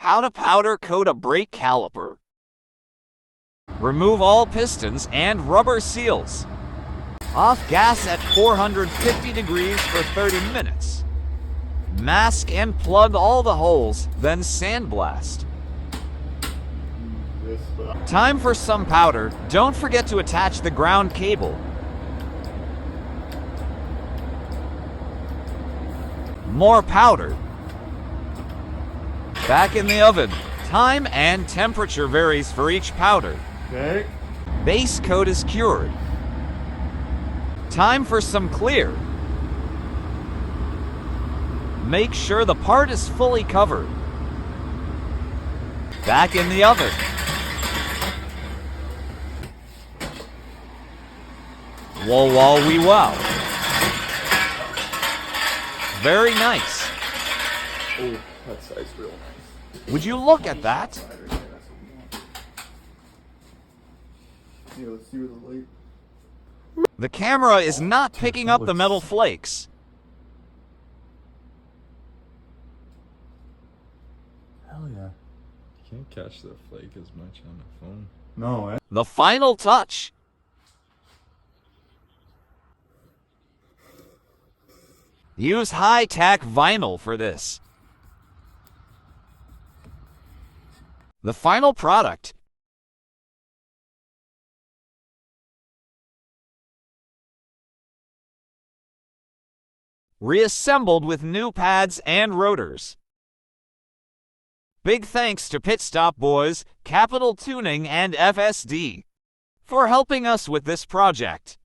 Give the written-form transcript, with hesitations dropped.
How to powder coat a brake caliper. Remove all pistons and rubber seals. Off gas at 450 degrees for 30 minutes. Mask and plug all the holes, then sandblast. Time for some powder. Don't forget to attach the ground cable. More powder. Back in the oven. Time and temperature varies for each powder. Okay. Base coat is cured. Time for some clear. Make sure the part is fully covered. Back in the oven. Whoa, whoa, wee, wow. Very nice. Oh, that side's real nice. Would you look at that? Yeah, let's see where the light. The camera is not picking up the metal flakes. Hell yeah. You can't catch the flake as much on the phone. No, eh? The final touch. Use high-tack vinyl for this. The final product. Reassembled with new pads and rotors. Big thanks to Pit Stop Boys, Capital Tuning and FSD for helping us with this project.